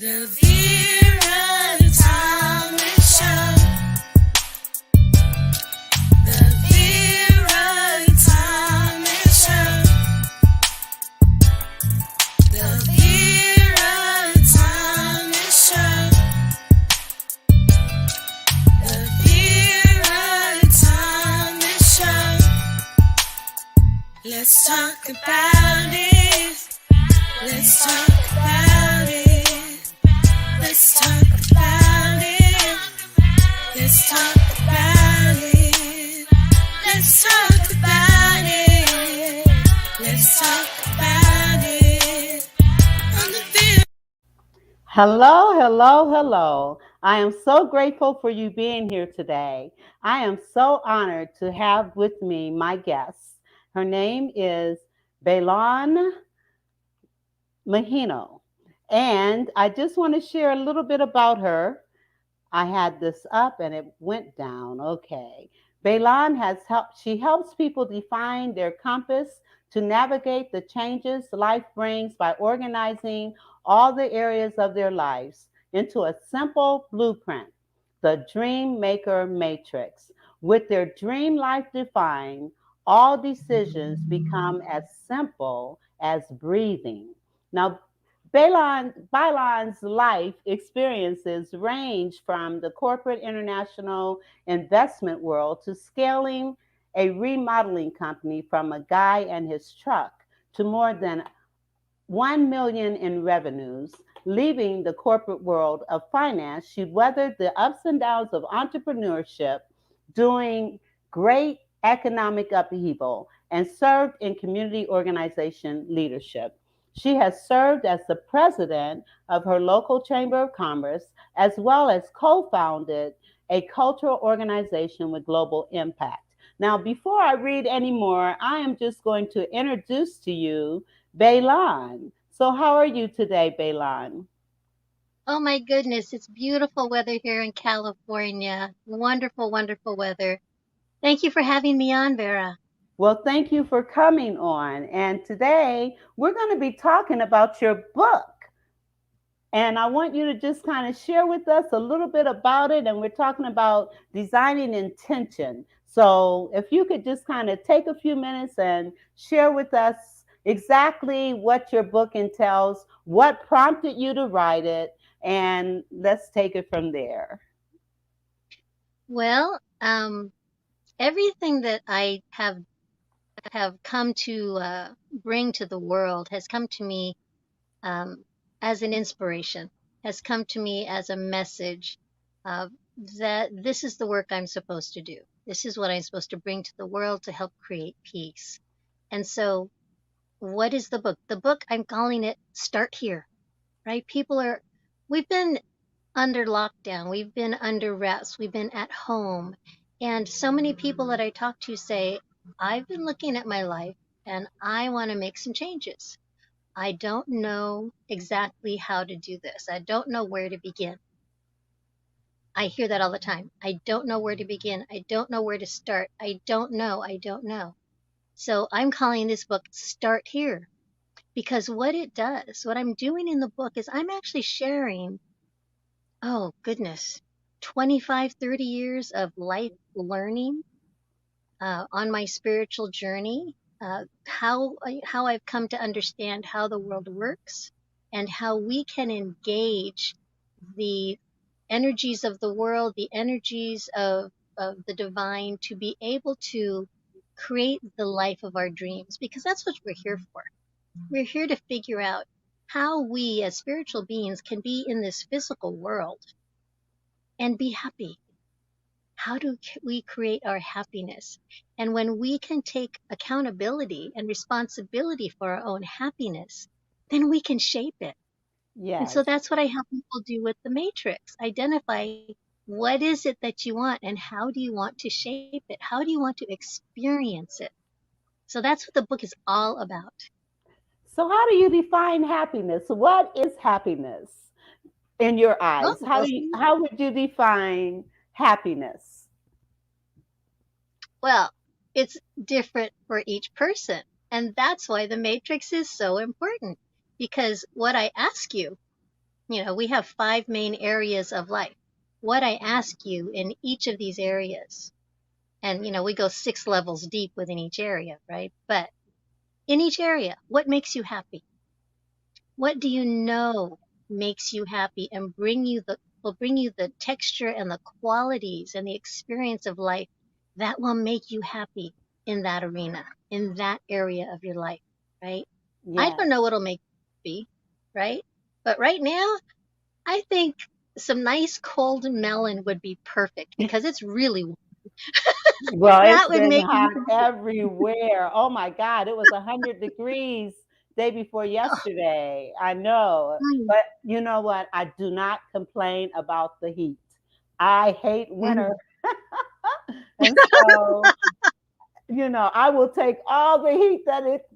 The Vera Thomas Show. The Vera Thomas Show. The Vera Thomas Show. The Vera Thomas Show. Let's talk about it. Let's talk about it. Let's talk about it. Let's talk about it. Let's talk about it. Let's talk about it. On the field. Hello, hello, hello. I am so grateful for you being here today. I am so honored to have with me my guest. Her name is Baylan Megino. And I just want to share a little bit about her. I had this up and it went down. Okay. Baylan she helps people define their compass to navigate the changes life brings by organizing all the areas of their lives into a simple blueprint, the Dream Maker Matrix. With their dream life defined, all decisions become as simple as breathing. Now, Baylan's life experiences range from the corporate international investment world to scaling a remodeling company from a guy and his truck to more than 1 million in revenues. Leaving the corporate world of finance, she weathered the ups and downs of entrepreneurship, doing great economic upheaval, and served in community organization leadership. She has served as the president of her local chamber of commerce, as well as co-founded a cultural organization with global impact. Now, before I read any more, I am just going to introduce to you Baylan. So, how are you today, Baylan? Oh my goodness, it's beautiful weather here in California. Wonderful, wonderful weather. Thank you for having me on, Vera. Well, thank you for coming on. And today we're going to be talking about your book. And I want you to just kind of share with us a little bit about it. And we're talking about designing intention. So if you could just kind of take a few minutes and share with us exactly what your book entails, what prompted you to write it, and let's take it from there. Well, everything that I have come to bring to the world has come to me um, as an inspiration, has come to me as a message that this is the work I'm supposed to do. This is what I'm supposed to bring to the world to help create peace. And so, what is the book? The book, I'm calling it Start Here, right? We've been under lockdown, we've been under rest, we've been at home. And so many people that I talk to say, I've been looking at my life and I want to make some changes. I don't know exactly how to do this. I don't know where to begin. I hear that all the time. I don't know where to begin. I don't know where to start. I don't know. I don't know. So I'm calling this book Start Here because what it does, what I'm doing in the book is I'm actually sharing, oh goodness, 25, 30 years of life learning on my spiritual journey, how I've come to understand how the world works and how we can engage the energies of the world, the energies of the divine to be able to create the life of our dreams, because that's what we're here for. We're here to figure out how we as spiritual beings can be in this physical world and be happy. How do we create our happiness? And when we can take accountability and responsibility for our own happiness, then we can shape it. And Yes. so that's what I help people do with the matrix. Identify what is it that you want and how do you want to shape it? How do you want to experience it? So that's what the book is all about. So, how do you define happiness? What is happiness in your Oh, eyes? well, How would you define happiness? well, it's different for each person. And that's why the matrix is so important. Because what I ask you, we have 5 main areas of life. What I ask you in each of these areas, and we go 6 levels deep within each area, right? But in each area, what makes you happy? What do you know makes you happy and will bring you the texture and the qualities and the experience of life that will make you happy in that arena, in that area of your life, right? I Yes. don't know what'll make you happy, right? But right now, I think some nice cold melon would be perfect because it's really Well, that it's would been make me hot everywhere. Oh my God, it was 100 degrees day before yesterday. I know. happy. But you know what? I do not complain about the heat. I hate winter. Mhm. And so, I will take all the heat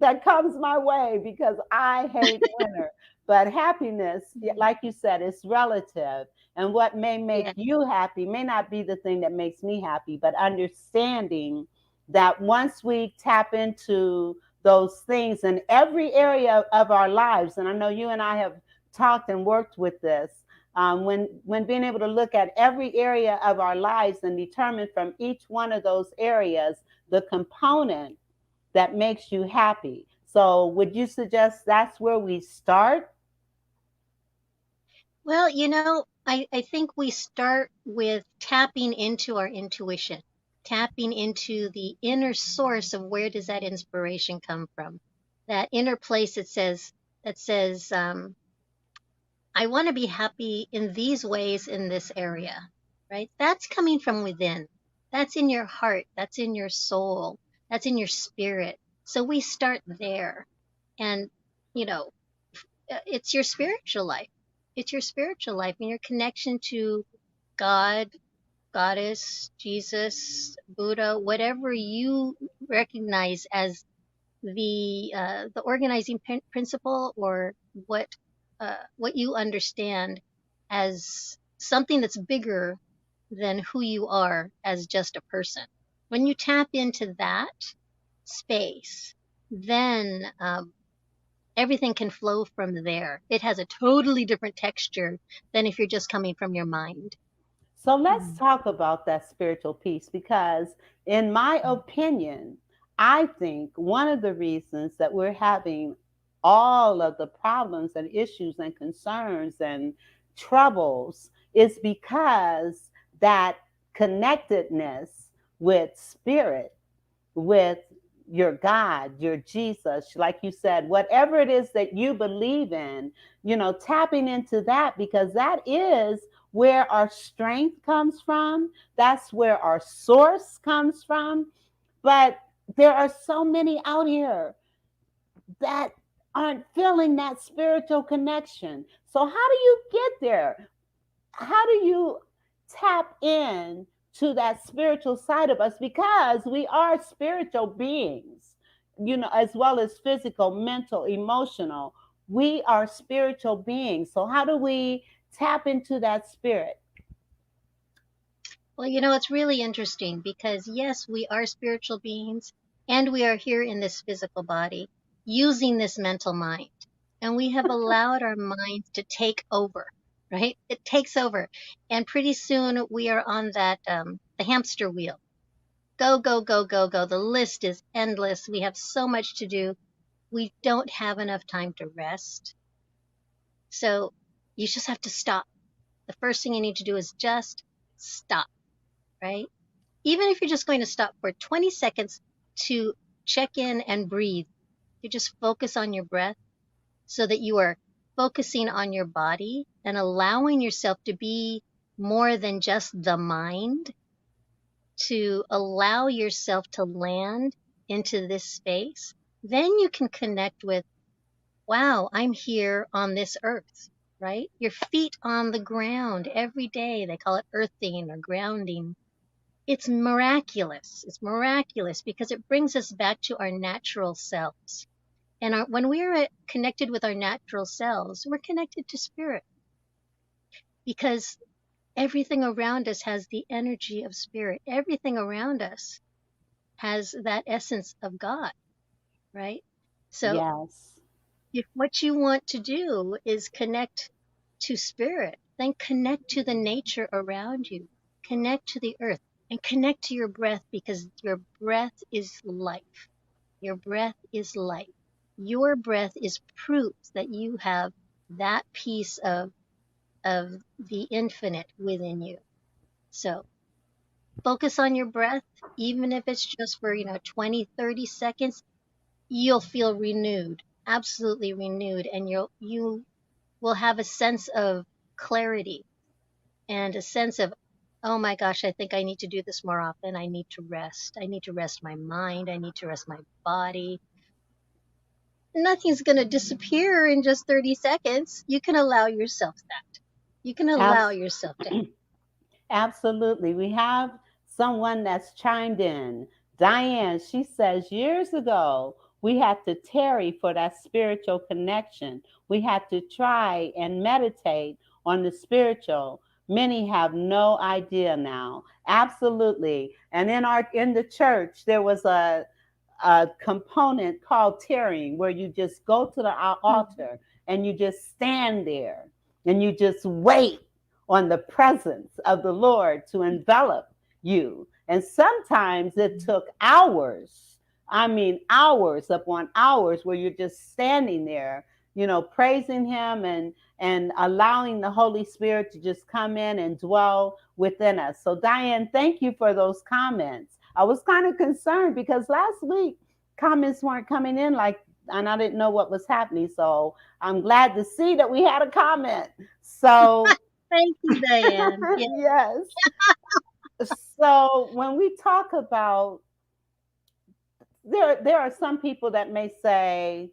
that comes my way because I hate winter. But happiness, like you said, is relative. And what may make Yeah. you happy may not be the thing that makes me happy, but understanding that once we tap into those things in every area of our lives, and I know you and I have talked and worked with this, when being able to look at every area of our lives and determine from each one of those areas the component that makes you happy. So, would you suggest that's where we start? Well, I think we start with tapping into our intuition, tapping into the inner source of where does that inspiration come from? That inner place that says, I want to be happy in these ways in this area, right? That's coming from within. That's in your heart. That's in your soul. That's in your spirit. So we start there. And, you know, it's your spiritual life. It's your spiritual life and your connection to God, Goddess, Jesus, Buddha, whatever you recognize as the organizing principle, or what you understand as something that's bigger than who you are as just a person. When you tap into that space, then everything can flow from there. It has a totally different texture than if you're just coming from your mind. So, let's Mhm. talk about that spiritual piece because, in my opinion, I think one of the reasons that we're having all of the problems and issues and concerns and troubles is because that connectedness with spirit, with your God, your Jesus, like you said, whatever it is that you believe in, tapping into that because that is where our strength comes from. That's where our source comes from. But there are so many out here that aren't feeling that spiritual connection. So, how do you get there? How do you tap in to that spiritual side of us, because we are spiritual beings, as well as physical, mental, emotional? We are spiritual beings, so how do we tap into that spirit? Well, it's really interesting because yes, we are spiritual beings and we are here in this physical body using this mental mind. And we have allowed our minds to take over, right? It takes over. And pretty soon we are on that the hamster wheel. Go, go, go, go, go. The list is endless. We have so much to do. We don't have enough time to rest. So you just have to stop. The first thing you need to do is just stop, right? Even if you're just going to stop for 20 seconds to check in and breathe, you just focus on your breath so that you are focusing on your body and allowing yourself to be more than just the mind, to allow yourself to land into this space. Then you can connect with, wow, I'm here on this earth, right? Your feet on the ground every day. They call it earthing or grounding. It's miraculous. It's miraculous because it brings us back to our natural selves. And when we are connected with our natural selves, we're connected to spirit because everything around us has the energy of spirit. Everything around us has that essence of God, right? So Yes. if what you want to do is connect to spirit, then connect to the nature around you, connect to the earth, and connect to your breath, because your breath is life. Your breath is life. Your breath is proof that you have that piece of the infinite within you. So focus on your breath, even if it's just for 20, 30 seconds. You'll feel renewed, absolutely renewed, and you will have a sense of clarity and a sense of, oh my gosh, I think I need to do this more often. I need to rest. I need to rest my mind. I need to rest my body. Nothing's going to disappear in just 30 seconds. You can allow yourself that. You can allow yourself to. Absolutely. We have someone that's chimed in. Diane, she says, years ago, we had to tarry for that spiritual connection. We had to try and meditate on the spiritual. Many have no idea now. Absolutely. And in the church, there was a component called tarrying, where you just go to the altar and you just stand there and you just wait on the presence of the Lord to envelop you. And sometimes it took hours. I mean, hours upon hours, where you're just standing there, praising Him and allowing the Holy Spirit to just come in and dwell within us. So, Diane, thank you for those comments. I was kind of concerned because last week comments weren't coming in and I didn't know what was happening. So I'm glad to see that we had a comment. So Thank you, Diane. yes. So when we talk about, there are some people that may say,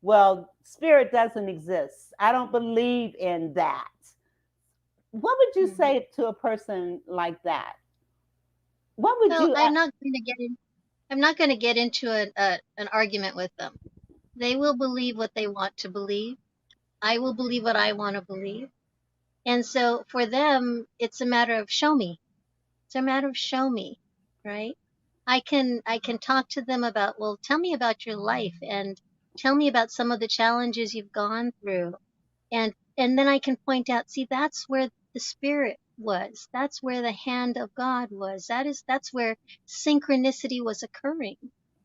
well, spirit doesn't exist. I don't believe in that. What would you say to a person like that? What would Well, you I'm not going to get into an argument with them. They will believe what they want to believe. I will believe what I want to believe. And so for them, it's a matter of show me. It's a matter of show me, right? I can talk to them about, well, tell me about your life and tell me about some of the challenges you've gone through. And then I can point out, see, that's where the spirit was. That's where the hand of God was. That's where synchronicity was occurring,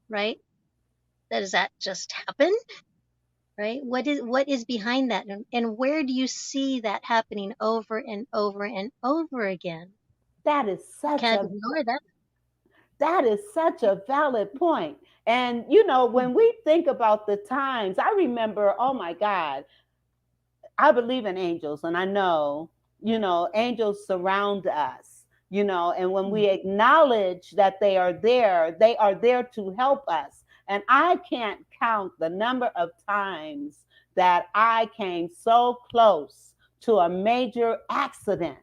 right? Does that just happen? Right? What is behind that? And where do you see that happening over and over and over again? That is such Can't a ignore that. That is such a valid point. And when we think about the times, I remember, oh my God, I believe in angels, and I know, angels surround us, and when we acknowledge that they are there to help us. And I can't count the number of times that I came so close to a major accident.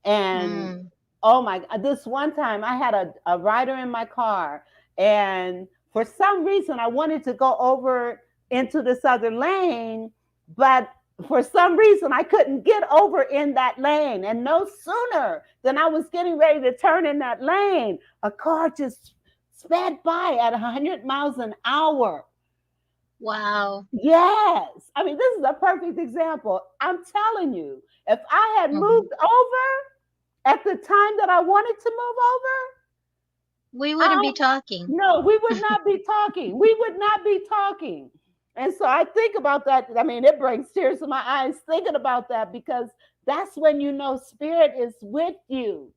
And oh my God, this one time I had a rider in my car, and for some reason I wanted to go over into this other lane, but for some reason I couldn't get over in that lane. And no sooner than I was getting ready to turn in that lane, a car just sped by at 100 miles an hour. Wow. Yes. I mean, this is a perfect example. I'm telling you, if I had moved over at the time that I wanted to move over, we wouldn't be talking. No, we would not be talking. We would not be talking. And so I think about that. I mean, it brings tears to my eyes thinking about that, because that's when spirit is with you.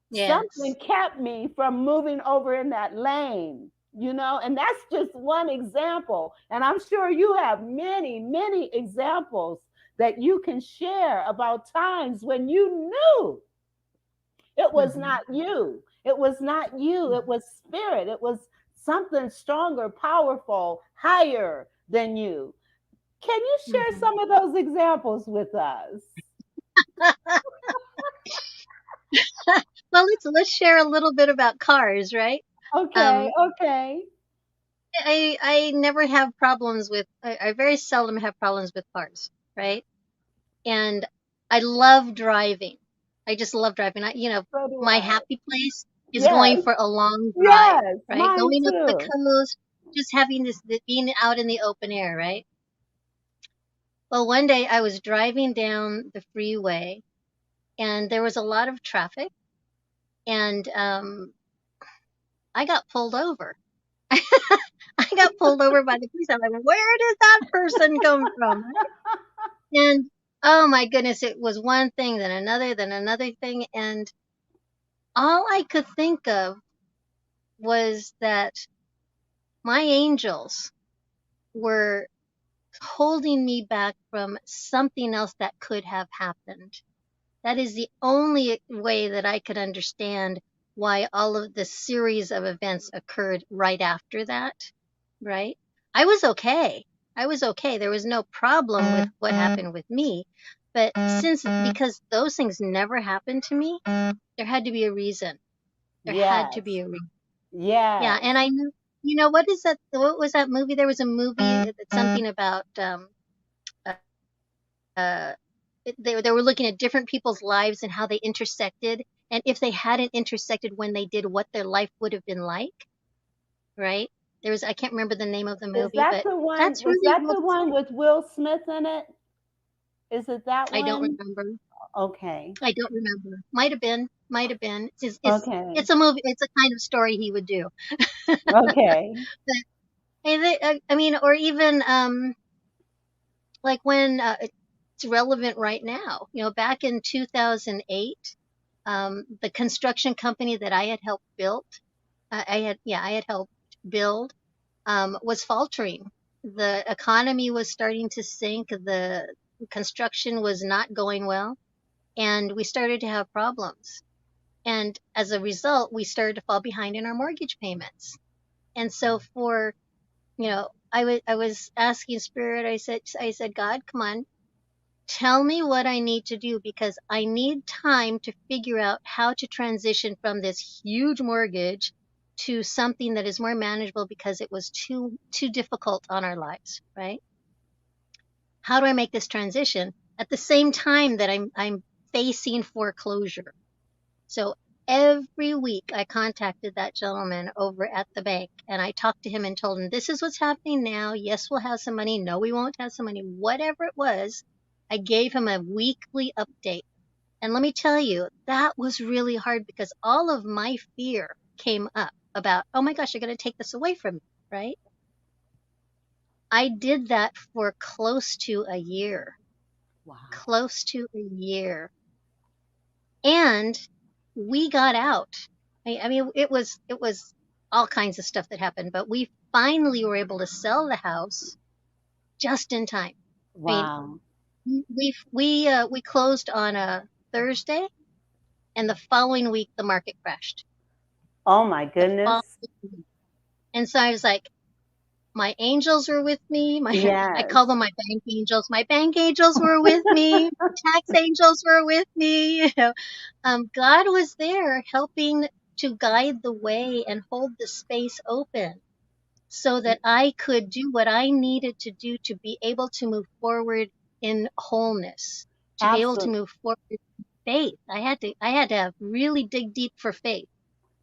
Yes. Something kept me from moving over in that lane, and that's just one example. And I'm sure you have many, many examples that you can share about times when you knew it was not you. It was not you. It was spirit. It was something stronger, powerful, higher than you. Can you share some of those examples with us? Well, let's share a little bit about cars, right? Okay, okay. I never have problems with, I very seldom have problems with cars, right? And I love driving. I just love driving. My happy place is going for a long drive, right? Going up the coast, just having being out in the open air, right? Well, one day I was driving down the freeway and there was a lot of traffic, and I got pulled over. I got pulled over by the police. I'm like, where did that person come from? And oh my goodness, it was one thing, then another thing. And all I could think of was that my angels were holding me back from something else that could have happened. That is the only way that I could understand why all of this series of events occurred right after that, right? I was okay. I was okay. There was no problem with what happened with me. But because those things never happened to me, there had to be a reason. There had to be Yes. a reason. Yeah, Yes. and I knew, what is that? What was that movie? There was a movie that's something about uh, they were looking at different people's lives and how they intersected, and if they hadn't intersected when they did, what their life would have been like, right? I can't remember the name of the Is movie, that but the one? that's Was really that what the one with Will Smith in it? Is it that I don't one? remember. Okay. I don't remember. Might have been. Might have been. Okay. It's a movie. It's a kind of story he would do. Okay. But I mean, or even like when it's relevant right now. Back in 2008, the construction company that I had helped build, I had helped build, was faltering. The economy was starting to sink. The construction was not going well, and we started to have problems. And as a result, we started to fall behind in our mortgage payments. And so I was asking Spirit. I said, God, come on, tell me what I need to do, because I need time to figure out how to transition from this huge mortgage to something that is more manageable, because it was too difficult on our lives, right? How do I make this transition at the same time that I'm facing foreclosure? So every week I contacted that gentleman over at the bank, and I talked to him and told him, this is what's happening now. Yes, we'll have some money. No, we won't have some money. Whatever it was, I gave him a weekly update. And let me tell you, that was really hard, because all of my fear came up about, oh my gosh, you're going to take this away from me, right? I did that for close to a year. Wow. Close to a year. And we got out. I mean, it was all kinds of stuff that happened, but we finally were able to sell the house just in time. I mean, Wow. we closed on a Thursday, and the following week the market crashed. Oh my The goodness. following week. And so I was like, my angels were with me. I call Yes. them my bank angels. My bank angels were with me. My tax angels were with me. God was there helping to guide the way and hold the space open, so that I could do what I needed to do to be able to move forward in wholeness, to be able to Absolutely. move forward in faith. I had to have really dig deep for faith.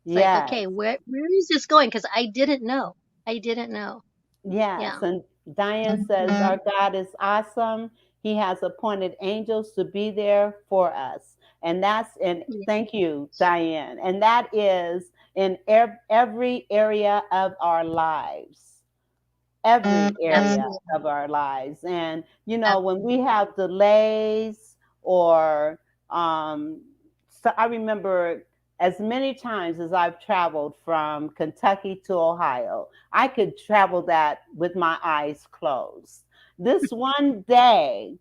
It's like, Yes. okay, where is this going? Because I didn't know. I didn't know. Yes. Yeah. And Diane says, our God is awesome. He has appointed angels to be there for us. And Yeah. thank you, Diane. And that is in every area of our lives. Every area Absolutely. of our lives. And, when we Absolutely. have delays or, so I remember as many times as I've traveled from Kentucky to Ohio, I could travel that with my eyes closed. This one day,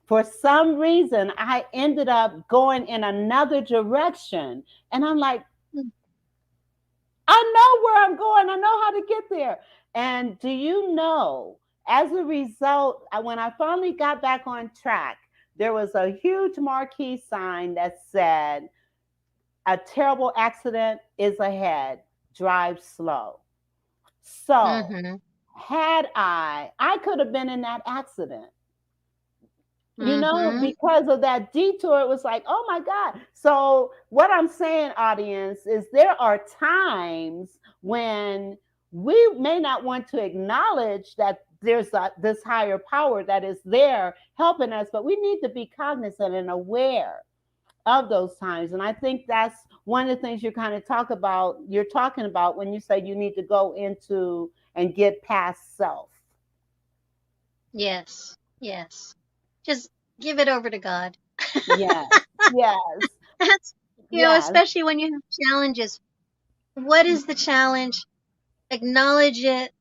for some reason, I ended up going in another direction. And I'm like, Mm. I know where I'm going. I know how to get there. And do you know, as a result, when I finally got back on track, there was a huge marquee sign that said, a terrible accident is ahead, drive slow. So, Mm-hmm. had I could have been in that accident. Mm-hmm. Because of that detour, it was like, oh my God. So, what I'm saying, audience, is there are times when we may not want to acknowledge that there's this higher power that is there helping us, but we need to be cognizant and aware of those times. And I think that's one of the things you're talking about when you say you need to go into and get past self. Yes. Yes. Just give it over to God. Yes, yes, That's, yes. especially when you have challenges. What is the challenge? Acknowledge it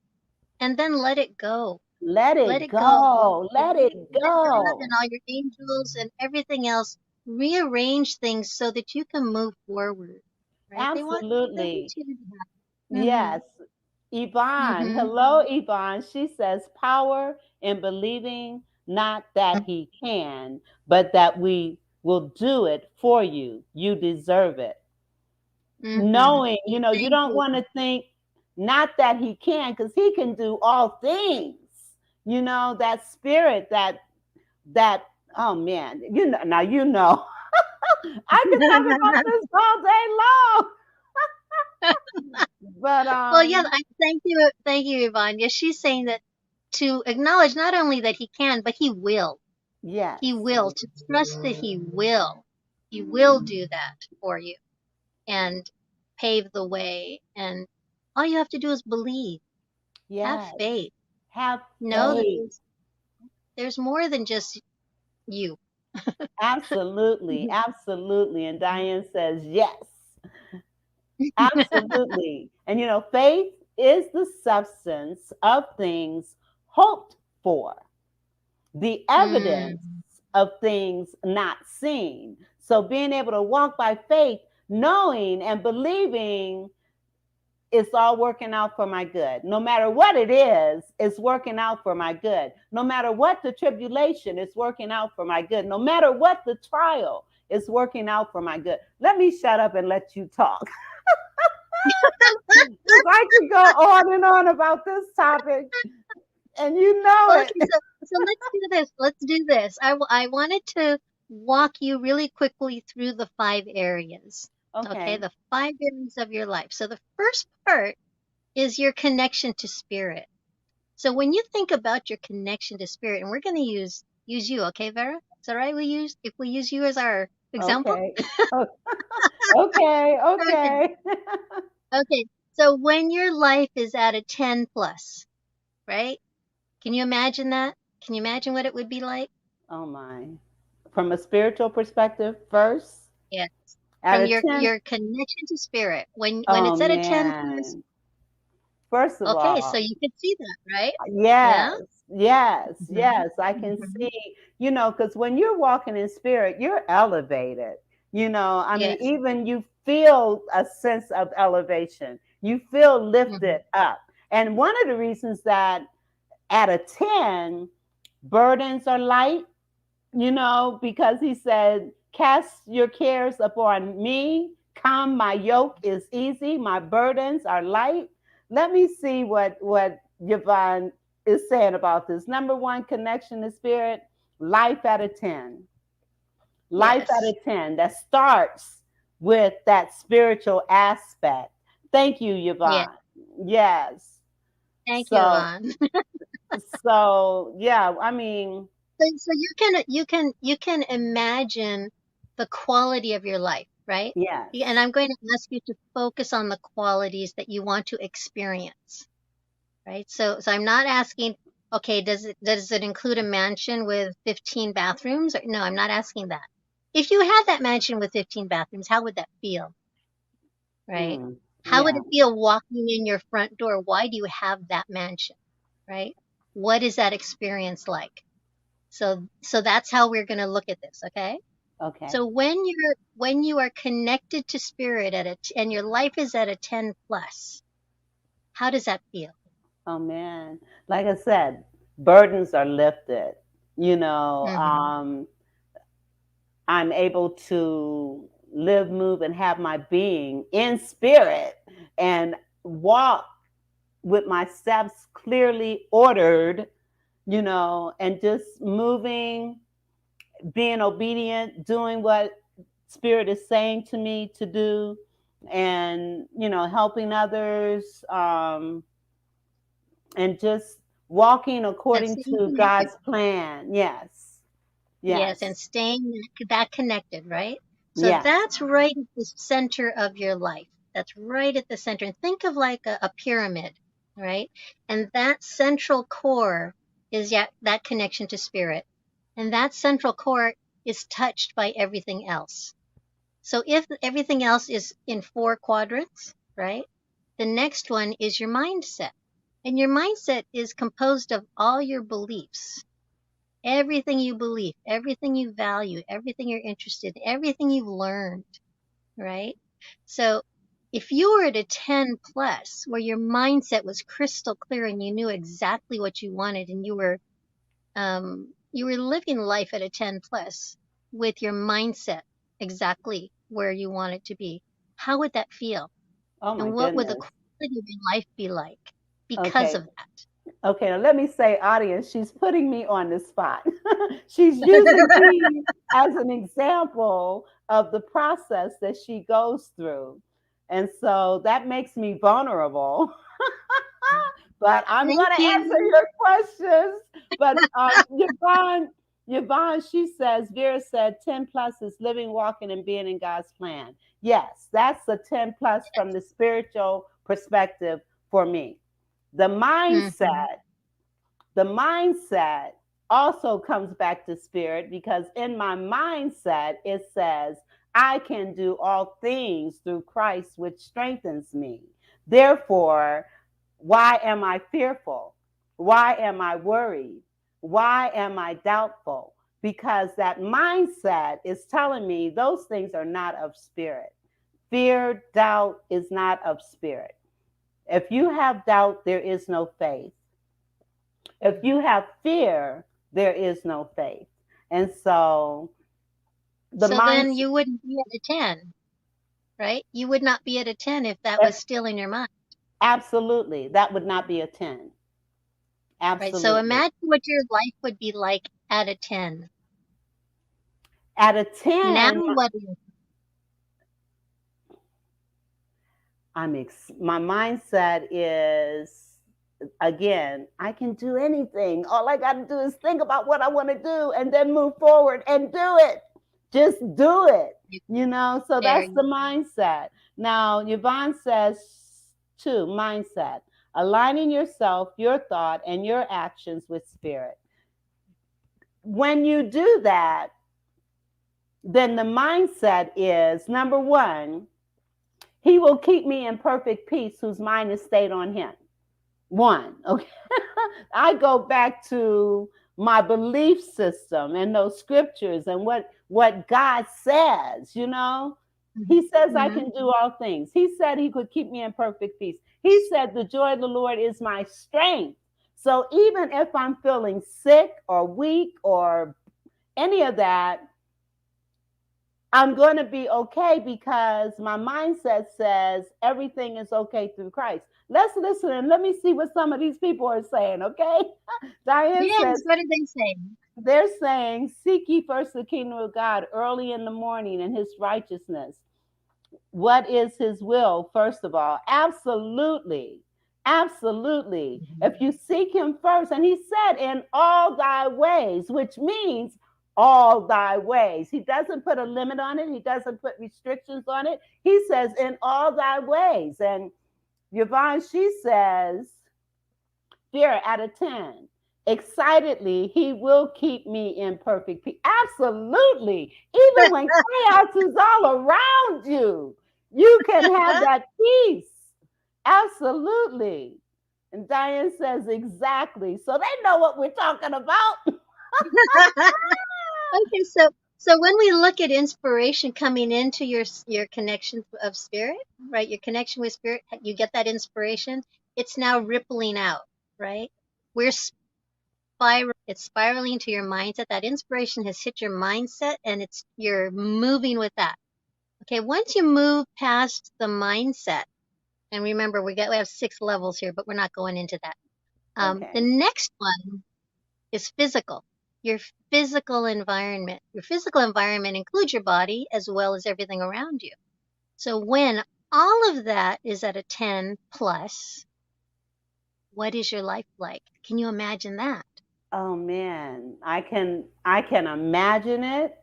and then let it go. Let Let it it go. go. Let it Let God and go. all your angels and everything else rearrange things so that you can move forward. Right? They want Absolutely. you to be happy. Yes. Yvonne. Mm-hmm. Hello, Yvonne. She says, power in believing not that he can, but that we will do it for you. You deserve it. Mm-hmm. Knowing, you Thank don't you. want to think not that he can, because he can do all things. That spirit that oh man, now I could talk about this all day long. But Well, yeah, thank you, Yvonne. Yes, she's saying that to acknowledge not only that he can, but he will. He yes, will, to trust that he will. He will do that for you and pave the way. And all you have to do is believe, have yes, faith, have know that faith. there's more than just you. Absolutely, absolutely. And Diane says yes, absolutely. And faith is the substance of things hoped for, the evidence Mm, of things not seen. So being able to walk by faith, knowing and believing it's all working out for my good. No matter what it is, it's working out for my good. No matter what the tribulation, it's working out for my good. No matter what the trial, it's working out for my good. Let me shut up and let you talk. Because I could go on and on about this topic, and you know well, it. okay, so let's do this. Let's do this. I wanted to walk you really quickly through the 5 areas. Okay, Okay. the 5 areas of your life. So the first part is your connection to spirit. So when you think about your connection to spirit, and we're going to use you, okay, Vera? Is that right? If we use you as our example? Okay. Okay. Okay. Okay. Okay. So when your life is at a 10 plus, right? Can you imagine that? Can you imagine what it would be like? Oh my. From a spiritual perspective, first, Yes. out From of 10, your connection to spirit. When oh it's at a 10 plus, man. First of okay, so all, you could see that, right? Yeah? yes, yes, Hmm. yes. I can Hmm. see, because when you're walking in spirit, you're elevated. I mean, Yes. even you feel a sense of elevation, you feel Hmm. lifted up. And one of the reasons that at a 10, burdens are light, because he said, cast your cares upon me. Come, my yoke is easy, my burdens are light. Let me see what Yvonne is saying about this. Number one, connection to spirit, life at a 10. Life at Yes. a 10 that starts with that spiritual aspect. Thank you, Yeah. Yvonne. Yes. Thank you, So, Yvonne. yeah, I mean, So you can imagine the quality of your life, right? And yes. I'm going to ask you to focus on the qualities that you want to experience, right? So I'm not asking, okay, does it include a mansion with 15 bathrooms? No, I'm not asking that. If you had that mansion with 15 bathrooms, how would that feel, right? How would Yeah. it feel walking in your front door? Why do you have that mansion, right? What is that experience like? So that's how we're going to look at this, okay? Okay. So when you are connected to spirit and your life is at a 10 plus, how does that feel? Oh man, like I said, burdens are lifted. You know, Mhm. I'm able to live, move, and have my being in spirit and walk with my steps clearly ordered, and just moving, being obedient, doing what spirit is saying to me to do, and helping others, and just Walking and according staying to connected. God's plan. Yes. Yes, Yes. and staying that connected, right? So Yes. that's right at the center of your life. That's right at the center. And think of like a pyramid, right? And that central core is that connection to spirit. And that central core is touched by everything else. So if everything else is in 4 quadrants, right? The next one is your mindset. And your mindset is composed of all your beliefs, everything you believe, everything you value, everything you're interested in, everything you've learned, right? So if you were at a 10 plus where your mindset was crystal clear and you knew exactly what you wanted and you were living life at a 10 plus with your mindset exactly where you want it to be, how would that feel? Oh my And what would the goodness. quality of your life be like because Okay. of Okay, now let me say, audience, she's putting me on the spot. She's using that? me as an example of the process that she goes through. And so that makes me vulnerable. But I'm Thank going to answer you. your questions. But Yvonne, she says, Vera said 10 plus is living, walking, and being in God's plan. Yes, that's a 10 plus from the spiritual perspective for me. The Hmm. mindset the mindset also comes back to spirit because in my mindset, it says, I can do all things through Christ, which strengthens me. Therefore, why am I fearful? Why am I worried? Why am I doubtful? Because that mindset is telling me those things are not of spirit. Fear, doubt is not of spirit. If you have doubt, there is no faith. If you have fear, there is no faith. And so the So then mindset, you wouldn't be at a 10, right? You would not be at a 10 if that was still in your mind, absolutely, that would not be a 10. right? So Absolutely. imagine what your life would be like at a 10. At a Now 10, what is my mindset is, again, I can do anything. All I got to do is think about what I want to do and then move forward and do it. Just do it. it? So There that's the you mindset. Now, Yvonne says, two, mindset, aligning yourself, your thought, and your actions with spirit. When you do that, then the mindset is number one, he will keep me in perfect peace whose mind is stayed on him. One, okay. I go back to my belief system and those scriptures and what God says, go. He says I Hmm. can do all things. He said he could keep me in perfect peace. He said the joy of the Lord is my strength. So even if I'm feeling sick or weak or any of that, I'm going to be okay because my mindset says everything is okay through Christ. Let's listen and let me see what some of these people are saying, okay? Diane Yes, says, what did they say? they're saying, seek ye first the kingdom of God early in the morning and his righteousness. What is his will, first of all? Absolutely. Absolutely. If you seek him first, and he said, in all thy ways, which means all thy ways. He doesn't put a limit on it, he doesn't put restrictions on it. He says, in all thy ways. And Yvonne, she says, Vera out of 10. Excitedly, he will keep me in perfect peace. Absolutely. Even when chaos is all around you, you can have that peace. Absolutely. And Diane says, exactly. So they know what we're talking about. Okay, so when we look at inspiration coming into your connection of spirit, right? Your connection with spirit, you get that inspiration. It's now rippling out, right? We're it's spiraling to your mindset. That inspiration has hit your mindset, and you're moving with that. Okay, once you move past the mindset, and remember we have 6 levels here, but we're not going into that. The Okay. next one is physical. Your physical environment. Your physical environment includes your body as well as everything around you. So when all of that is at a 10 plus, what is your life like? Can you imagine that? Oh man, I can imagine it,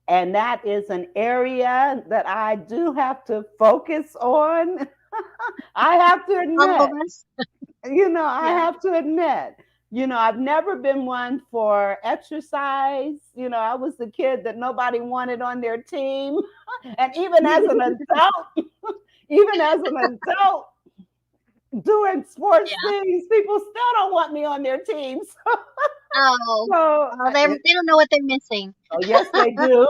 and that is an area that I do have to focus on. I have to All admit, of us? I Yeah. have to admit, I've never been one for exercise. I was the kid that nobody wanted on their team. And even as an adult doing sports Yeah. things, people still don't want me on their teams. Oh, So, oh, they don't know what they're missing. oh, yes, they do.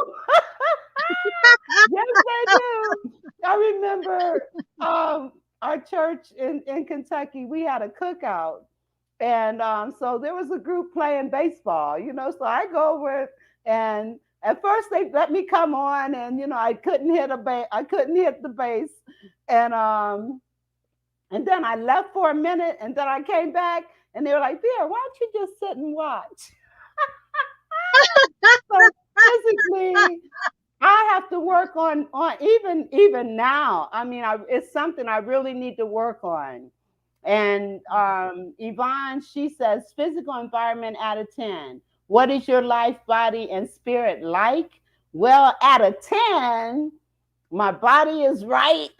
Yes, they do. I remember our church in Kentucky, we had a cookout. And so there was a group playing baseball, so I go over and at first they let me come on and, I couldn't hit I couldn't hit the base. And then I left for a minute and then I came back and they were like, Vera, why don't you just sit and watch? So physically, I have to work on even now. I mean, it's something I really need to work on. And Yvonne, she says, physical environment out of 10. What is your life, body, and spirit like? Well, out of 10, my body is right.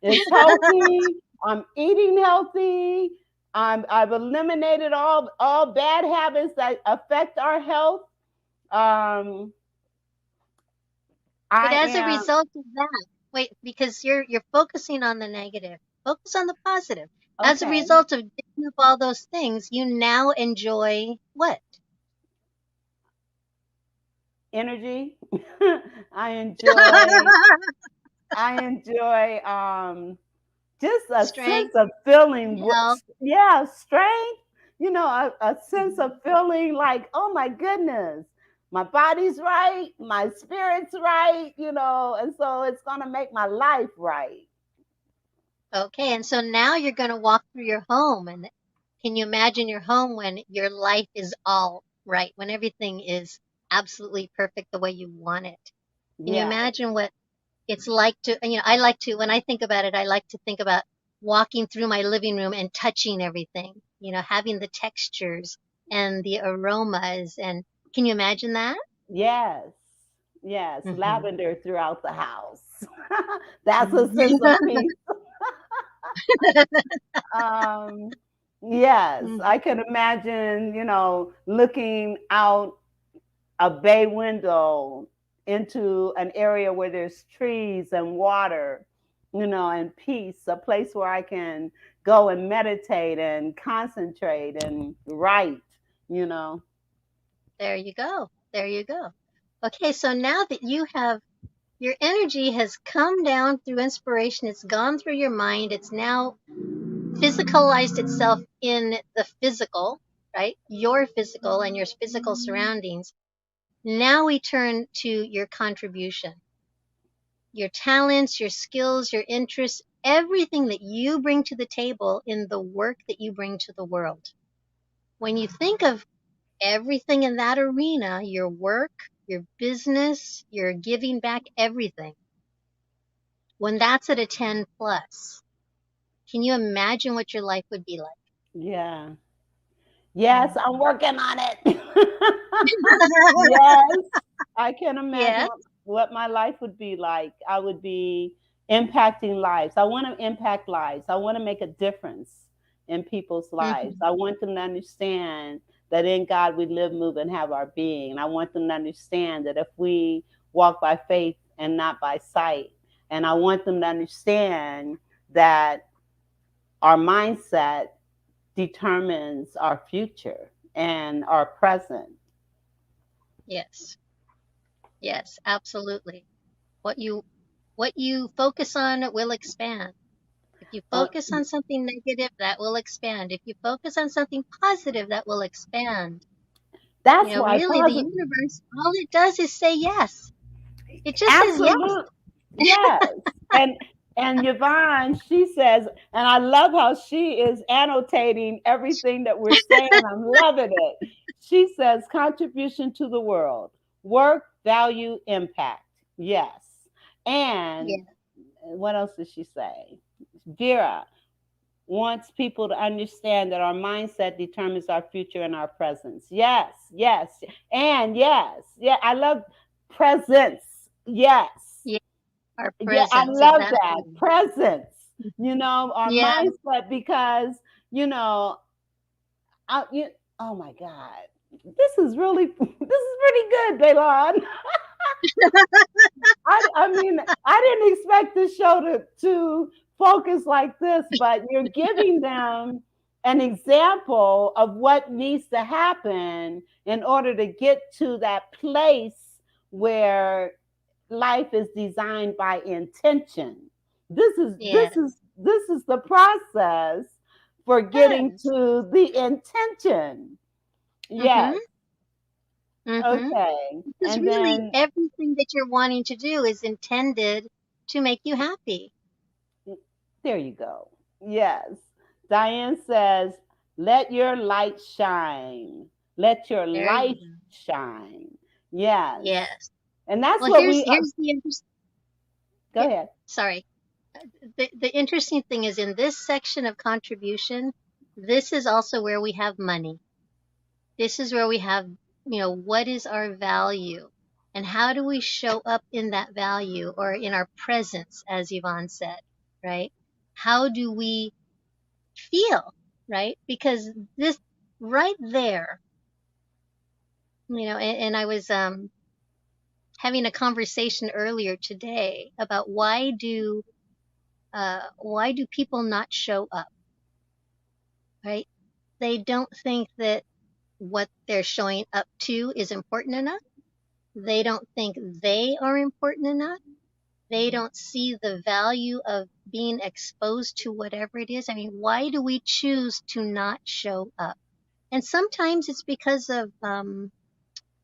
It's healthy. I'm eating healthy. I've eliminated all bad habits that affect our health. Um, But I as a am result of that, wait, because you're focusing on the negative. Focus on the positive. As a okay. result of giving up all those things, you now enjoy what? Energy. I enjoy. I enjoy just a sense Strength, of feeling. health. Yeah, strength. A sense of feeling like, oh my goodness, my body's right, my spirit's right. And so it's gonna make my life right. Okay, and so now you're going to walk through your home, and can you imagine your home when your life is all right, when everything is absolutely perfect the way you want it? Can you Yes, imagine what it's like to, I like to, when I think about it, I like to think about walking through my living room and touching everything, having the textures and the aromas. And can you imagine that? yes, yes. Hmm. Lavender throughout the house. That's a sense of peace. Um, yes, Hmm. I can imagine, looking out a bay window into an area where there's trees and water, and peace, a place where I can go and meditate and concentrate and write, you know. There you go. There you go. Okay, so now that your energy has come down through inspiration, it's gone through your mind, it's now physicalized itself in the physical, right? Your physical and your physical surroundings. Now we turn to your contribution, your talents, your skills, your interests, everything that you bring to the table in the work that you bring to the world. When you think of everything in that arena, your work, your business, your giving back, everything, when that's at a 10 plus, can you imagine what your life would be like? Yeah. Yes, I'm Mhm. working on it. Yes, I can imagine Yes. what my life would be like. I would be impacting lives. I want to impact lives. I want to make a difference in people's lives. Hmm. I want them to understand that in God we live, move, and have our being. And I want them to understand that if we walk by faith and not by sight, and I want them to understand that our mindset determines our future and our present. Yes. Yes, absolutely. What you what you focus on will expand. If you Uh, focus on something negative, that will expand. If you focus on something positive, that will expand. that's why Really, the positive. universe, all it does is say yes. It just says yes. Absolute. Yes. And and Yvonne, she says, and I love how she is annotating everything that we're saying. I'm loving it. She says contribution to the world, work, value, impact. Yes. And Yeah. what else did she say? Vera, wants people to understand that our mindset determines our future and our presence. Yes, yes, and yes, yeah. I love presence. Yes, Yeah, our yeah. I presence, love that exactly. presence. You know, our Yeah, mindset because you know, you. Oh my God, this is really this is pretty good, Baylan. I mean, I didn't expect the show to focus like this, but you're giving them an example of what needs to happen in order to get to that place where life is designed by intention. This is yeah, this is this is the process for getting yes. to the intention. Mm-hmm. Yes. Mm-hmm. Okay. Because And really, then everything that you're wanting to do is intended to make you happy. there you go. Yes. Diane says, let your light shine. Let your There you life go. shine. Yes. Yes. And that's Well, what we here's the interesting. go ahead. Sorry. The interesting thing is in this section of contribution, this is also where we have money. This is where we have, what is our value and how do we show up in that value or in our presence, as Yvonne said, right? How do we feel, right? Because this right there, and I was having a conversation earlier today about why do people not show up, right? They don't think that what they're showing up to is important enough. They don't think they are important enough. They don't see the value of being exposed to whatever it is. I mean, why do we choose to not show up? And sometimes it's because of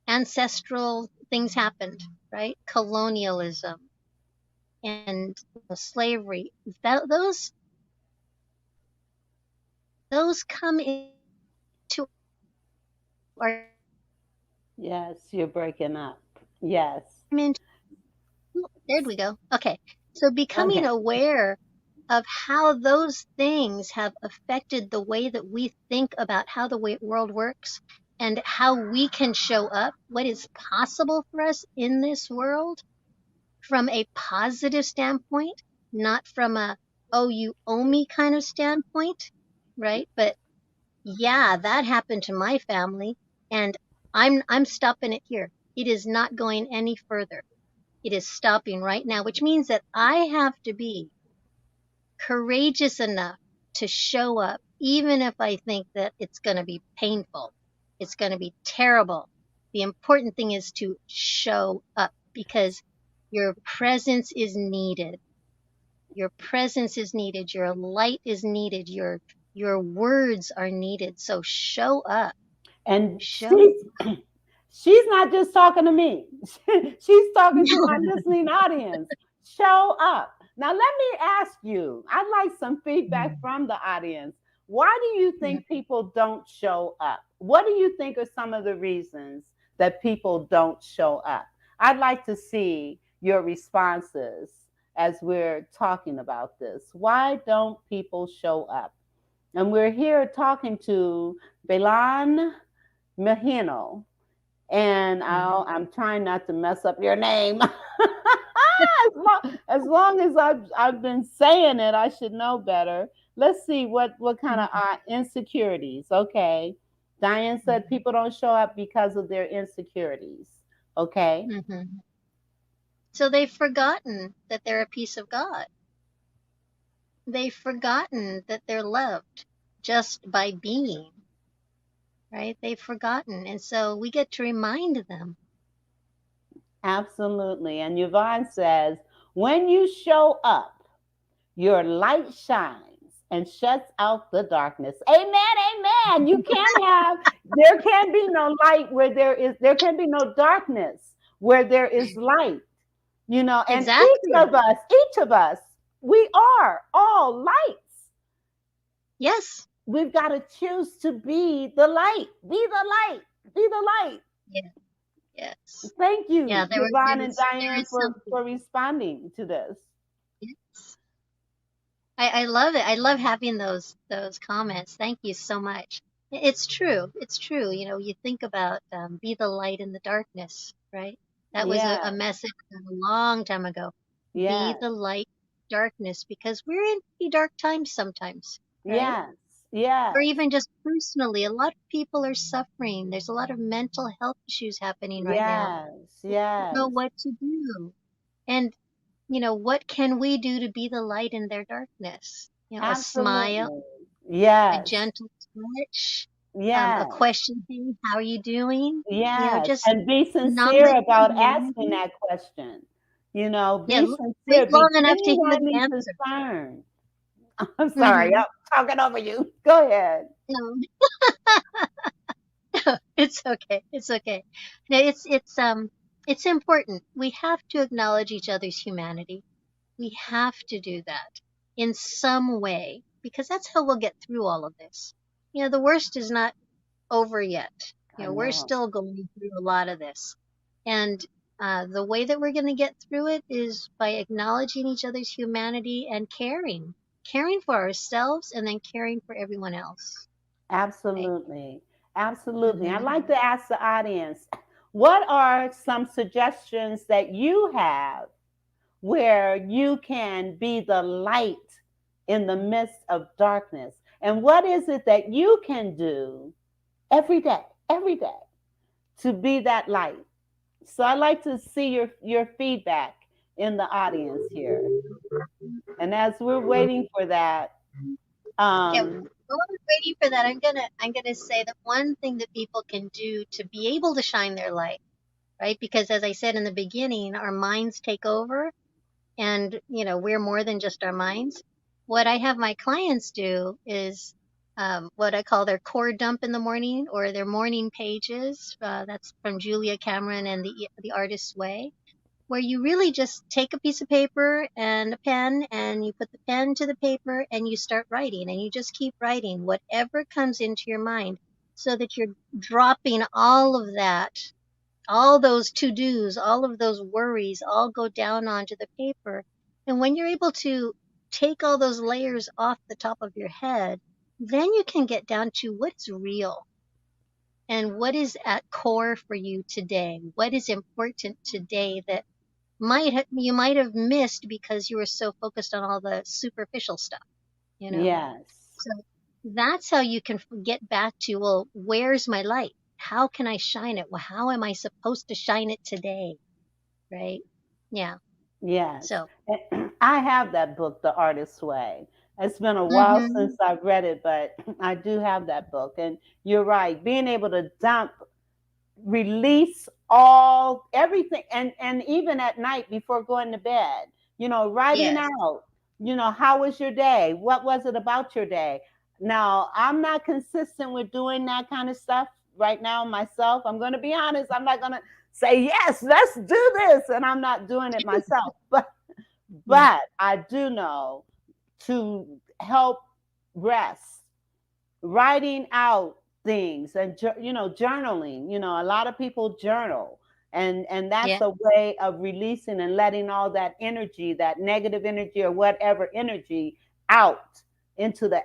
ancestral things happened, right? Colonialism and slavery. Those come into our Yes, you're breaking up. Yes. there we go. Okay. So becoming Okay. aware of how those things have affected the way that we think about how the world works and how we can show up, what is possible for us in this world from a positive standpoint, not from a, oh, you owe me kind of standpoint, right? But yeah, that happened to my family and I'm stopping it here. It is not going any further. It is stopping right now, which means that I have to be courageous enough to show up, even if I think that it's going to be painful, it's going to be terrible. The important thing is to show up because your presence is needed. Your presence is needed. Your light is needed. Your words are needed. So show up. And Show. she's not just talking to me. She's talking to my listening audience. Show up. Now let me ask you. I'd like some feedback from the audience. Why do you think people don't show up? What do you think are some of the reasons that people don't show up? I'd like to see your responses as we're talking about this. Why don't people show up? And we're here talking to Baylan Megino, and I'm trying not to mess up your name. as long as I've been saying it, I should know better. Let's see what kind of insecurities. Okay, Diane said people don't show up because of their insecurities. Okay, Mhm. So they've forgotten that they're a piece of God. They've forgotten that they're loved just by being, right? They've forgotten. And so we get to remind them. absolutely. And Yvonne says when you show up, your light shines and shuts out the darkness. Amen, amen. You can't have, there can be no light where there can be no darkness where there is light, and Exactly. each of us, we are all lights. Yes. We've got to choose to be the light, be the light, be the light. Yeah. Yes. Thank Yeah. you, There Yvonne and is Diane, for something. responding to this. Yes. I love it. I love having those comments. Thank you so much. It's true. It's true. You know, you think about be the light in the darkness, right? That was a Yes, message a long time ago. Be yes, the light, darkness, because we're in pretty dark times sometimes, right? yes, Or yes, even just personally, a lot of people are suffering. There's a lot of mental health issues happening right now. yes, They don't know yes. what to do. And what can we do to be the light in their darkness? A smile, Absolutely. a Yes, gentle touch, a yes, question, hey, how are you doing? yes. Just And be sincere acknowledging about asking humanity. that question. You know, Yeah, be wait sincere, be long enough to hear the genuinely answer. concerned. I'm sorry, Hmm. I'm talking over you. Go ahead. No, it's okay. It's okay. No, it's important. We have to acknowledge each other's humanity. We have to do that in some way because that's how we'll get through all of this. The worst is not over yet. I We're know. still going through a lot of this. And the way that we're going to get through it is by acknowledging each other's humanity and caring for ourselves and then caring for everyone else. Right? Absolutely. Absolutely. I'd Hmm. like to ask the audience, what are some suggestions that you have where you can be the light in the midst of darkness? And what is it that you can do every day to be that light? So I'd like to see your feedback in the audience here. And as we're waiting for that, Okay. um, While we're waiting for that, I'm gonna say that one thing that people can do to be able to shine their light, right? Because as I said in the beginning, our minds take over and we're more than just our minds. What I have my clients do is what I call their core dump in the morning or their morning pages. That's from Julia Cameron and the Artist's Way, where you really just take a piece of paper and a pen and you put the pen to the paper and you start writing and you just keep writing whatever comes into your mind so that you're dropping all of that, all those to-dos, all of those worries all go down onto the paper. And when you're able to take all those layers off the top of your head, then you can get down to what's real and what is at core for you today. What is important today that you might have missed because you were so focused on all the superficial stuff, you know. yes. So that's how you can get back to, well, where's my light? How can I shine it? Well, how am I supposed to shine it today? Right? Yeah. Yes. So, I have that book, The Artist's Way. It's been a while hmm since I've read it, but I do have that book. And you're right, being able to release all everything, and even at night before going to bed, writing yes. out, how was your day? What was it about your day? Now, I'm not consistent with doing that kind of stuff right now myself. I'm going to be honest. I'm not going to say, yes, let's do this. And I'm not doing it myself. Mm. But I do know to help rest, writing out things, and journaling. A lot of people journal, and that's Yeah. a way of releasing and letting all that energy, that negative energy or whatever energy, out into the,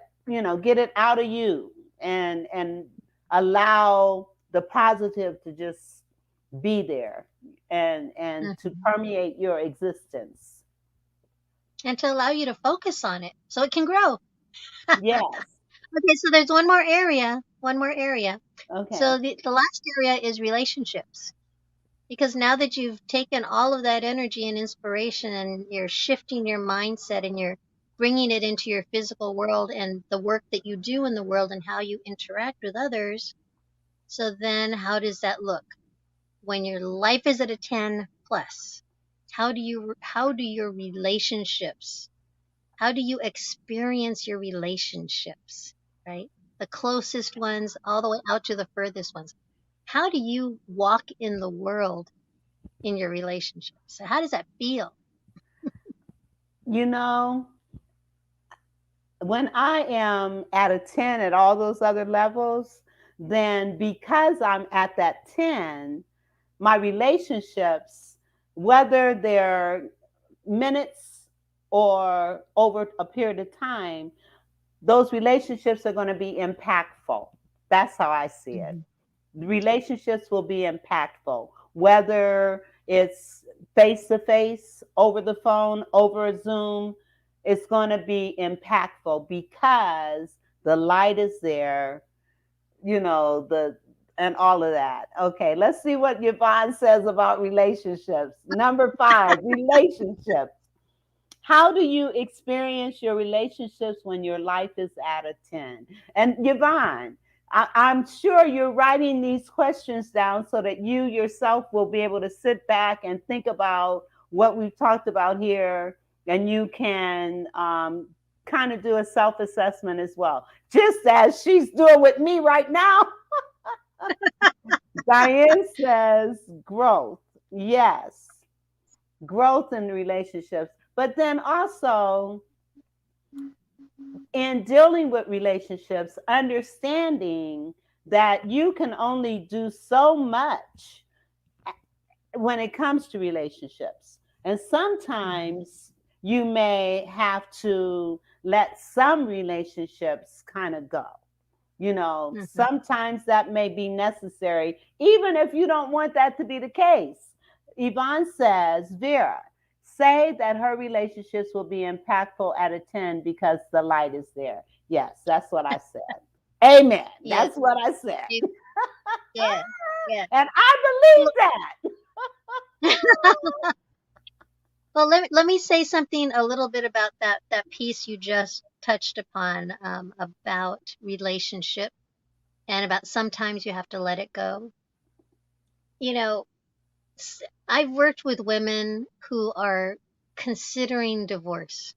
get it out of you, and allow the positive to just be there, and to Hmm. permeate your existence. And to allow you to focus on it so it can grow. Yes. Okay. So there's one more area. One more area. Okay. So the last area is relationships. Because now that you've taken all of that energy and inspiration and you're shifting your mindset and you're bringing it into your physical world and the work that you do in the world and how you interact with others. So then how does that look when your life is at a 10 plus? How do your relationships, how do you experience your relationships, right? The closest ones all the way out to the furthest ones. How do you walk in the world in your relationship? So how does that feel? You know, when I am at a 10 at all those other levels, then because I'm at that 10, my relationships, whether they're minutes or over a period of time, those relationships are going to be impactful. That's how I see it. Mhm. Relationships will be impactful, whether it's face to face, over the phone, over a Zoom. It's going to be impactful because the light is there, the and all of that. Okay, let's see what Yvonne says about relationships. Number 5, relationships. How do you experience your relationships when your life is at a 10? And Yvonne, I'm sure you're writing these questions down so that you yourself will be able to sit back and think about what we've talked about here, and you can kind of do a self assessment as well, just as she's doing with me right now. Diane says growth. Yes, growth in relationships. But then also, in dealing with relationships, understanding that you can only do so much when it comes to relationships. And sometimes you may have to let some relationships kind of go. Mhm. Sometimes that may be necessary, even if you don't want that to be the case. Yvonne says, Vera, say that her relationships will be impactful at a 10 because the light is there. Yes, that's what I said. Amen. Yes. That's what I said. Yeah. Yeah. And I believe Well, that. well, let me say something a little bit about that piece you just touched upon, about relationship and about sometimes you have to let it go. You know, I've worked with women who are considering divorce.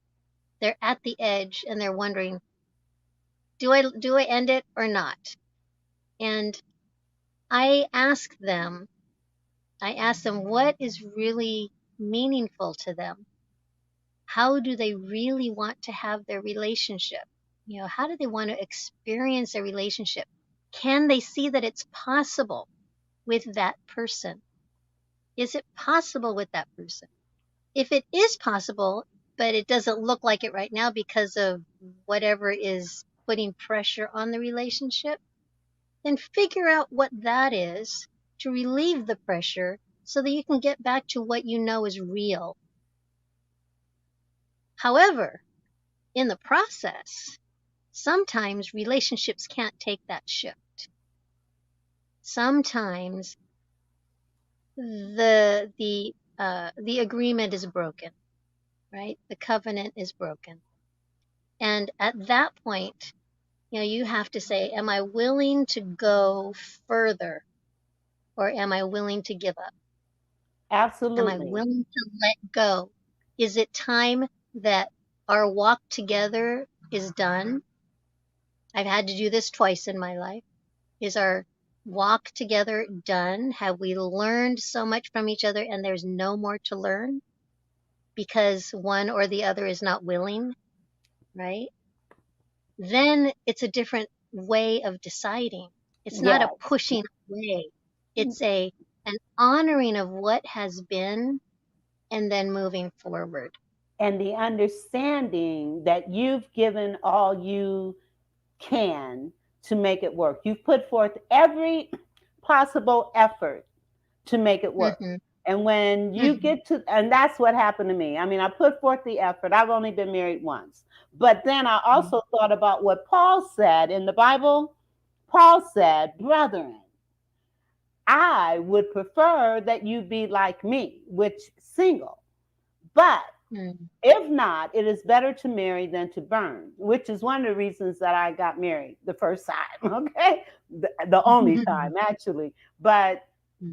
They're at the edge and they're wondering, do I end it or not? And I ask them, what is really meaningful to them? How do they really want to have their relationship? How do they want to experience a relationship? Can they see that it's possible with that person? Is it possible with that person? If it is possible, but it doesn't look like it right now because of whatever is putting pressure on the relationship, then figure out what that is to relieve the pressure so that you can get back to what you know is real. However, in the process, sometimes relationships can't take that shift. Sometimes the agreement is broken, right? The covenant is broken. And at that point, you have to say, am I willing to go further or am I willing to give up? Am I Absolutely. willing to let go? Is it time that our walk together is done? I've had to do this twice in my life. Is our walk together done? Have we learned so much from each other and there's no more to learn because one or the other is not willing, right? Then it's a different way of deciding. It's not a Yes. pushing away. It's an honoring of what has been and then moving forward. And the understanding that you've given all you can to make it work. You've put forth every possible effort to make it work. Mm-hmm. And when you Mm-hmm. get to, and that's what happened to me. I mean, I put forth the effort. I've only been married once. But then I also thought about what Paul said in the Bible. Paul said, brethren, I would prefer that you be like me, which single. But Mm-hmm. if not, it is better to marry than to burn, which is one of the reasons that I got married the first time. Okay, the only time actually. But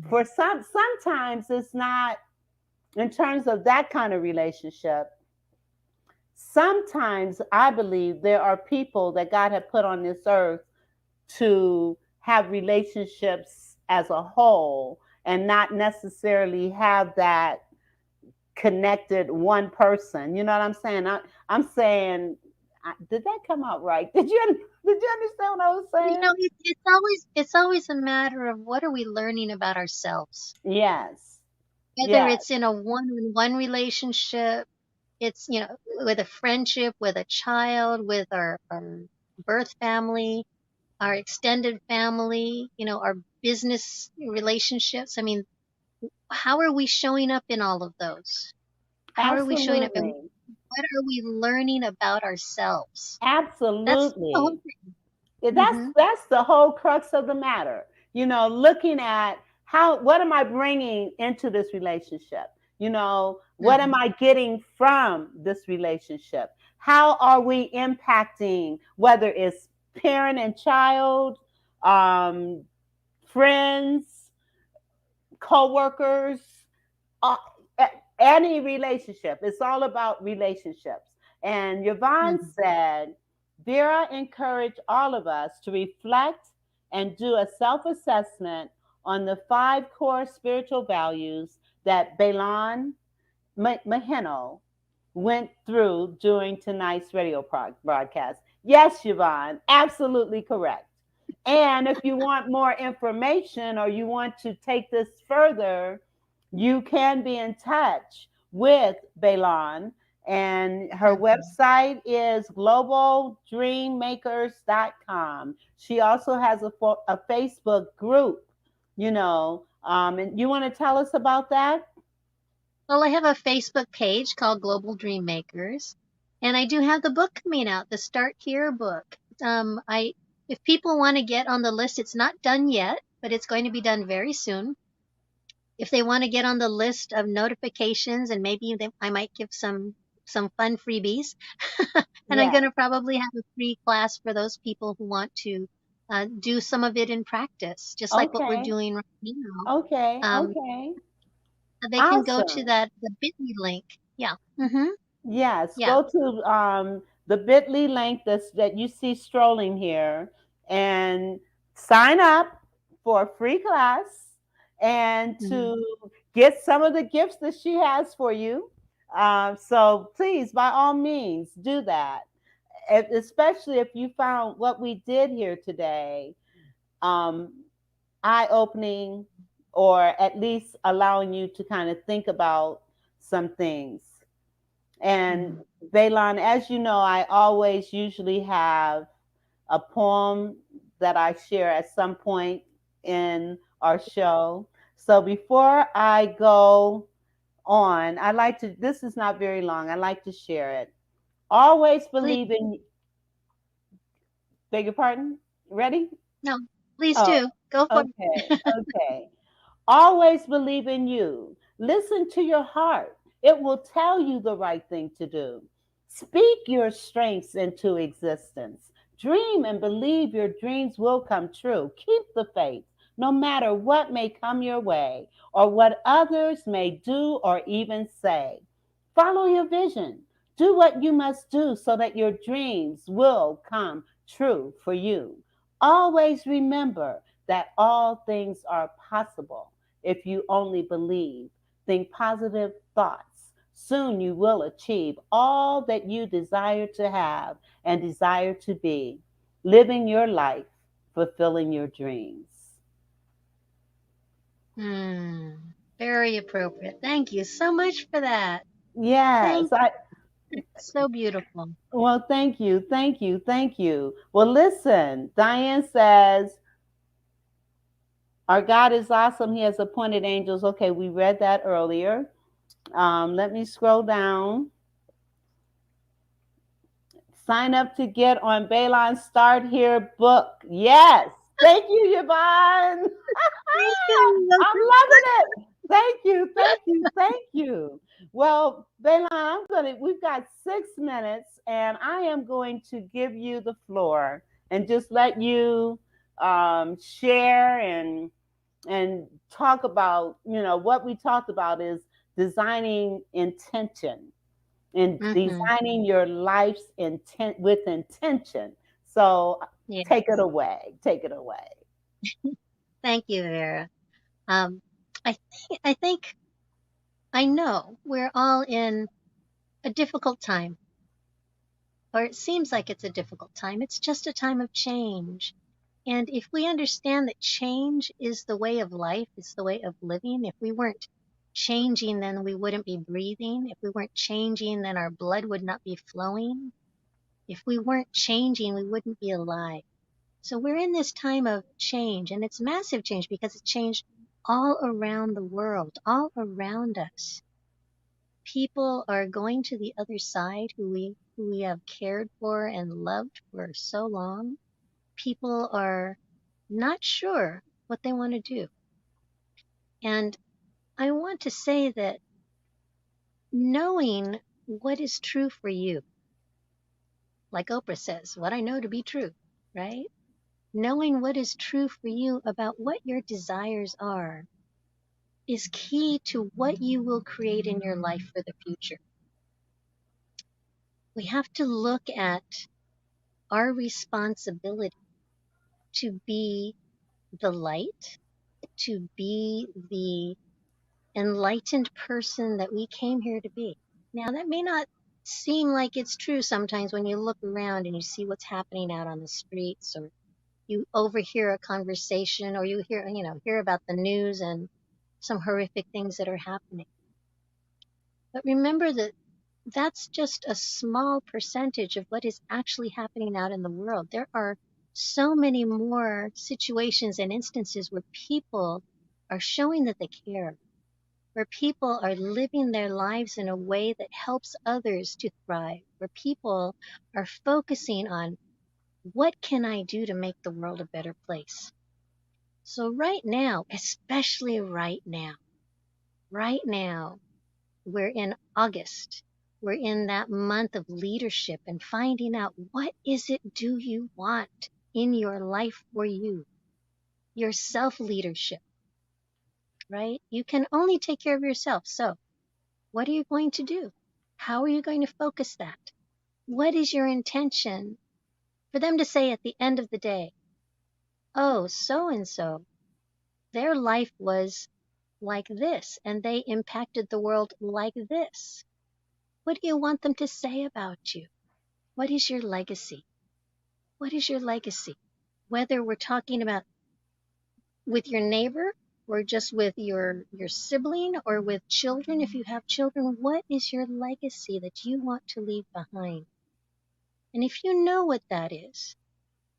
for sometimes it's not in terms of that kind of relationship. Sometimes I believe there are people that God had put on this earth to have relationships as a whole and not necessarily have that connected one person. You know what I'm saying? I'm saying, did that come out right? Did you understand what I was saying? It's always a matter of what are we learning about ourselves. Yes, Whether yes, it's in a one-on-one relationship, It's, with a friendship, with a child, with our birth family, our extended family, our business relationships. I mean, how are we showing up in all of those? How are we showing up, and Absolutely. what are we learning about ourselves? That's the whole Absolutely. thing. That's Mm-hmm. that's the whole crux of the matter. Looking at what am I bringing into this relationship? What am Mm-hmm. I getting from this relationship? How are we impacting, whether it's parent and child, um, friends, co-workers, uh, any relationship. It's all about relationships. And Yvonne Mm-hmm. said, Vera encouraged all of us to reflect and do a self assessment on the 5 core spiritual values that Baylan Megino went through during tonight's radio broadcast. Yes, Yvonne, absolutely correct. And if you want more information or you want to take this further, you can be in touch with Baylan. And her Mm-hmm. website is globaldreammakers.com. She also has a Facebook group, and you want to tell us about that? Well, I have a Facebook page called Global Dream Makers, and I do have the book coming out, the Start Here book. I If people want to get on the list, it's not done yet, but it's going to be done very soon. If they want to get on the list of notifications, and maybe I might give some fun freebies, and I'm Yeah. going to probably have a free class for those people who want to do some of it in practice, just like what we're Okay. doing right now. Okay. Um, Okay. they can go to Awesome. the Bitly link. Yeah. Mm-hmm. Yes. Yeah. Go to the bit.ly link that you see strolling here and sign up for a free class and Mm-hmm. to get some of the gifts that she has for you. So please, by all means, do that. Especially if you found what we did here today um, eye opening, or at least allowing you to kind of think about some things. And Mm-hmm. Baylan, as you know, I always usually have a poem that I share at some point in our show. So before I go on, this is not very long, I like to share it. Always Please, believe in, beg your pardon? Ready? no, please Oh, do. Go for okay, it. okay. Always believe in you. Listen to your heart. It will tell you the right thing to do. Speak your strengths into existence. Dream and believe your dreams will come true. Keep the faith, no matter what may come your way or what others may do or even say. Follow your vision. Do what you must do so that your dreams will come true for you. Always remember that all things are possible if you only believe. Think positive thoughts. Soon you will achieve all that you desire to have and desire to be, living your life, fulfilling your dreams. Hmm. Very appropriate. Thank you so much for that. Yes, Thank I So beautiful. well, thank you, thank you, thank you. Well, listen, Diane says our God is awesome. He has appointed angels. Okay, we read that earlier. Let me scroll down. Sign up to get on Baylan's Start Here book. Yes. Thank you, Yvonne. Thank you. I'm loving it. Thank you, thank you, thank you. Well, Baylan, we've got 6 minutes and I am going to give you the floor and just let you share and talk about, what we talked about is designing intention and Mm-hmm. designing your life's intent with intention. So Yeah. take it away. Take it away. Thank you, Vera. Um, I think I know we're all in a difficult time, or it seems like it's a difficult time. It's just a time of change. And if we understand that change is the way of life, it's the way of living, if we weren't changing, then we wouldn't be breathing. If we weren't changing, then our blood would not be flowing. If we weren't changing, we wouldn't be alive. So we're in this time of change, and it's massive change because it's changed all around the world, all around us. People are going to the other side who we have cared for and loved for so long. People are not sure what they want to do. And I want to say that knowing what is true for you, like Oprah says, what I know to be true, right? Knowing what is true for you about what your desires are is key to what you will create in your life for the future. We have to look at our responsibility to be the light, to be the enlightened person that we came here to be. Now, that may not seem like it's true sometimes when you look around and you see what's happening out on the streets, or you overhear a conversation, or you hear about the news and some horrific things that are happening. But remember that that's just a small percentage of what is actually happening out in the world. There are so many more situations and instances where people are showing that they care, where people are living their lives in a way that helps others to thrive, where people are focusing on what can I do to make the world a better place. So right now, especially right now, we're in August. We're in that month of leadership and finding out what is it do you want in your life for you, your self-leadership, right? You can only take care of yourself. So what are you going to do? How are you going to focus that? What is your intention for them to say at the end of the day, oh, so and so, their life was like this and they impacted the world like this? What do you want them to say about you? What is your legacy? What is your legacy? Whether we're talking about with your neighbor or just with your sibling or with children, if you have children, what is your legacy that you want to leave behind? And if you know what that is,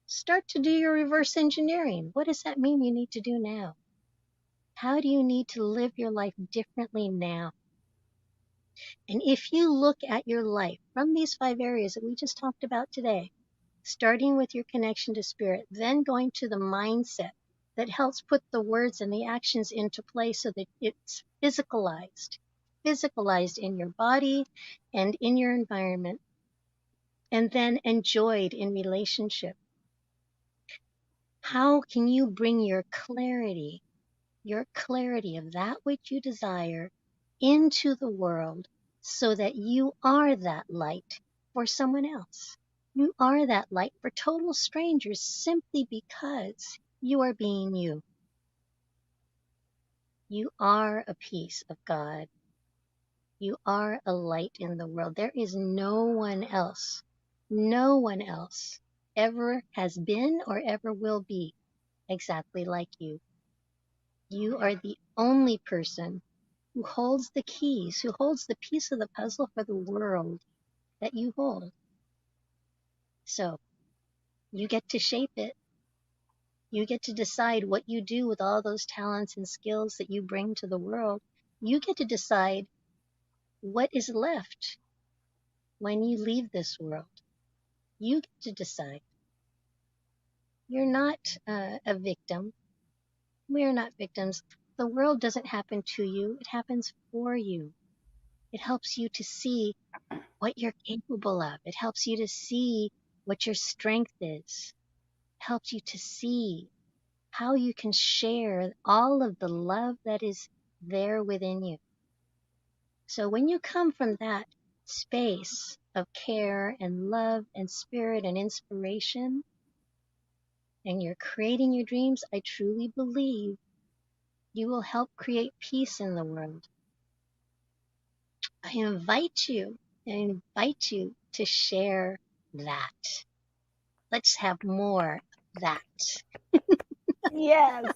start to do your reverse engineering. What does that mean you need to do now? How do you need to live your life differently now? And if you look at your life from these 5 areas that we just talked about today, starting with your connection to spirit, then going to the mindset that helps put the words and the actions into place so that it's physicalized in your body and in your environment, and then enjoyed in relationship. How can you bring your clarity of that which you desire into the world so that you are that light for someone else? You are that light for total strangers simply because you are being you. You are a piece of God. You are a light in the world. There is no one else ever has been or ever will be exactly like you. You are the only person who holds the keys, who holds the piece of the puzzle for the world that you hold. So you get to shape it. You get to decide what you do with all those talents and skills that you bring to the world. You get to decide what is left when you leave this world. You get to decide. You're not a victim. We are not victims. The world doesn't happen to you. It happens for you. It helps you to see what you're capable of. It helps you to see what your strength is. It helps you to see how you can share all of the love that is there within you. So when you come from that space of care and love and spirit and inspiration, and you're creating your dreams, I truly believe you will help create peace in the world. I invite you to share that. Let's have more of that. Yes.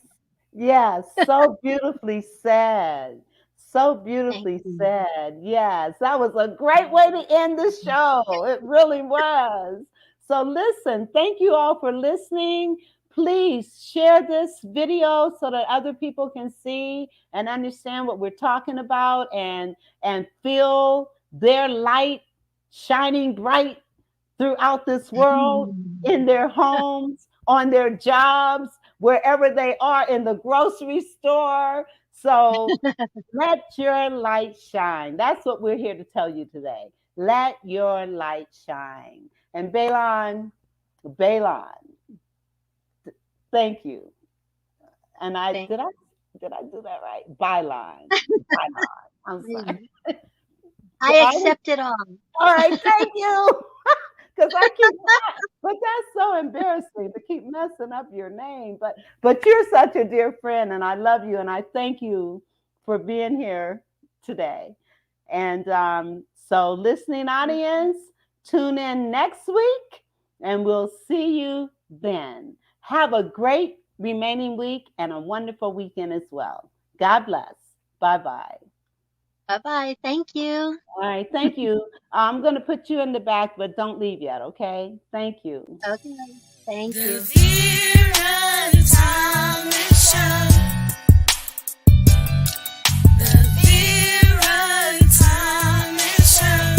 Yes. So beautifully said. So Thank beautifully you. said. Yes, that was a great way to end the show. It really was. So, listen, thank you all for listening. Please share this video so that other people can see and understand what we're talking about and feel their light shining bright throughout this world, in their homes, on their jobs, wherever they are, in the grocery store. So let your light shine. That's what we're here to tell you today. Let your light shine. And Baylan, thank you. And Thank did I do that right? Byline. I'm sorry. you. I accept it all. All right, thank you. Because I keep, but that's so embarrassing to keep messing up your name. But you're such a dear friend, and I love you, and I thank you for being here today. And so, listening audience, tune in next week, and we'll see you then. Have a great remaining week and a wonderful weekend as well. God bless. Bye bye. Bye bye. Thank you. All right, thank you. I'm going to put you in the back, but don't leave yet, okay? Thank you. Okay. Thank The you. Vera Thomas Show. The Vera Thomas Show.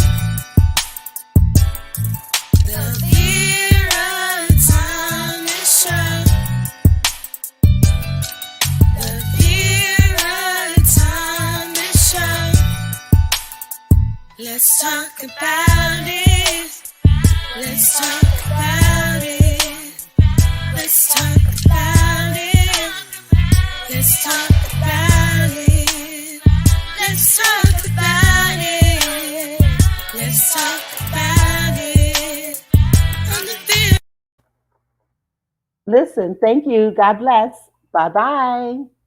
The Vera Thomas Show. The Vera Thomas Show. Let's talk about it. Let's talk about it. Let's talk about it. Let's talk about it. Let's talk about it. Let's talk about it. On the Vera. Listen, thank you. God bless. Bye bye.